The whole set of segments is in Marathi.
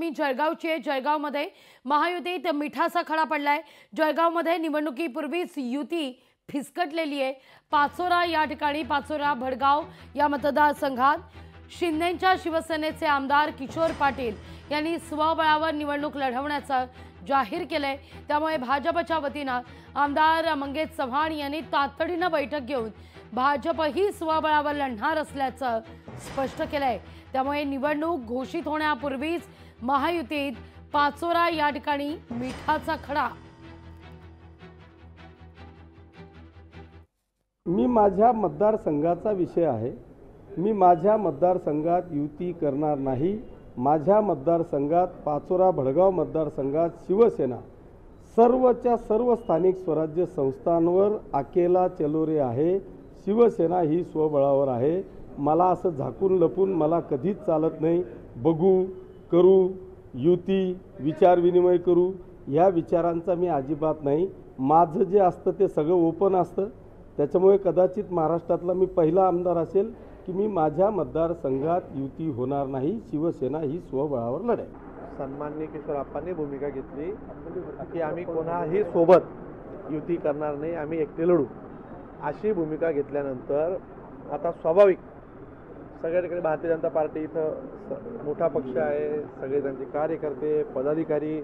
बातमी जळगावची आहे। जळगावमध्ये महायुतीत मिठाचा खडा पडलाय। जळगावमध्ये निवडणुकीपूर्वीच युती फिसकटलेली आहे। पाचोरा या ठिकाणी पाचोरा भडगाव या मतदारसंघात शिंदेच्या शिवसेनेचे आमदार किशोर पाटील यांनी स्वबळावर निवडणूक लढवण्याचं जाहीर केलंय। त्यामुळे भाजपच्या वतीने आमदार मंगेश चव्हाण यांनी तातडीने बैठक घेऊन भाजपही स्वबळावर लढणार असल्याचं स्पष्ट केलंय। त्यामुळे निवडणूक घोषित होण्यापूर्वीच महायुतीत पाचोरा या ठिकाणी मिठाचा खडा। मी माझ्या मतदारसंघाचा विषय आहे। मी माझ्या मतदारसंघात युती करणार नाही। माझ्या मतदारसंघात पाचोरा भडगाव मतदारसंघात शिवसेना सर्वच्या सर्व स्थानिक स्वराज्य संस्थांवर अकेला चलोरे आहे। शिवसेना ही स्वबळावर आहे। मला असं झाकून लपून मला कधीच चालत नाही। बघू, करू, युती, विचार विनिमय करू, ह्या विचारांचा मी अजिबात नाही। माझं जे असतं ते सगळं ओपन असतं। त्याच्यामुळे कदाचित महाराष्ट्रातला मी पहिला आमदार असेल की मी माझ्या मतदारसंघात युती होणार नाही। शिवसेना ही स्वबळावर लढेल। सन्माननीय किशोरप्पांनी भूमिका घेतली की आम्ही कोणाही सोबत युती करणार नाही, आम्ही एकटे लढू, अशी भूमिका घेतल्यानंतर आता स्वाभाविक सगळ्या ठिकाणी भारतीय जनता पार्टी इथं मोठा पक्ष आहे। सगळे त्यांचे कार्यकर्ते पदाधिकारी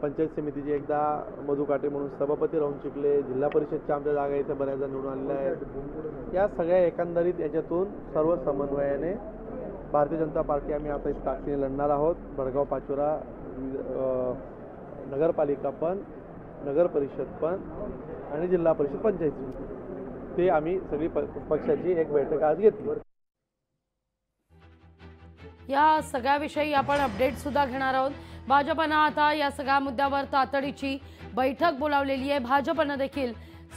पंचायत समितीचे एकदा मधु काटे म्हणून सभापती राहून शिकले, जिल्हा परिषदच्या आमच्या जागा इथं बऱ्याचदा निवडून आलेल्या आहेत। या सगळ्या एकंदरीत याच्यातून सर्व समन्वयाने भारतीय जनता पार्टी आम्ही आता इथं ताकदीने लढणार आहोत। भडगाव पाचोरा नगरपालिका पण, नगर परिषद पण आणि जिल्हा परिषद पंचायत समिती, ते आम्ही सगळी पक्षाची एक बैठक आज घेतली। या सगळ्याविषयी आपण अपडेट सुद्धा घेणार आहोत। भाजपनं आता या सगळ्या मुद्द्यावर तातडीची बैठक बोलावलेली आहे। भाजपनं देखील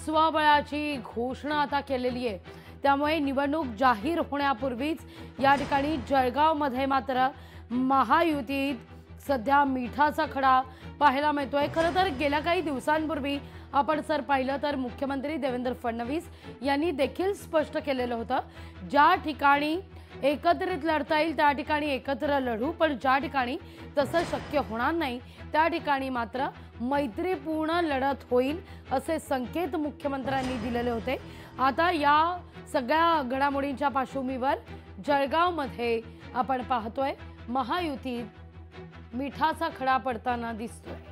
स्वबळाची घोषणा आता केलेली आहे। त्यामुळे निवडणूक जाहीर होण्यापूर्वीच या ठिकाणी जळगावमध्ये मात्र महायुतीत सध्या मिठाचा खडा पाहायला मिळतोय। खरं तर गेल्या काही दिवसांपूर्वी आपण जर पाहिलं तर मुख्यमंत्री देवेंद्र फडणवीस यांनी देखील स्पष्ट केलेलं होतं, ज्या ठिकाणी एकत्रित लढता येईल त्या ठिकाणी एकत्र लढू, पण ज्या ठिकाणी तसं शक्य होणार नाही त्या ठिकाणी मात्र मैत्रीपूर्ण लढत होईल, असे संकेत मुख्यमंत्र्यांनी दिलेले होते। आता या सगळ्या घडामोडींच्या पार्श्वभूमीवर जळगावमध्ये आपण पाहतोय महायुतीत मिठाचा खडा पडताना दिसतोय।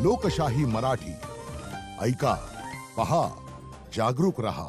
लोकशाही मराठी ऐका, पहा, जागरूक रहा।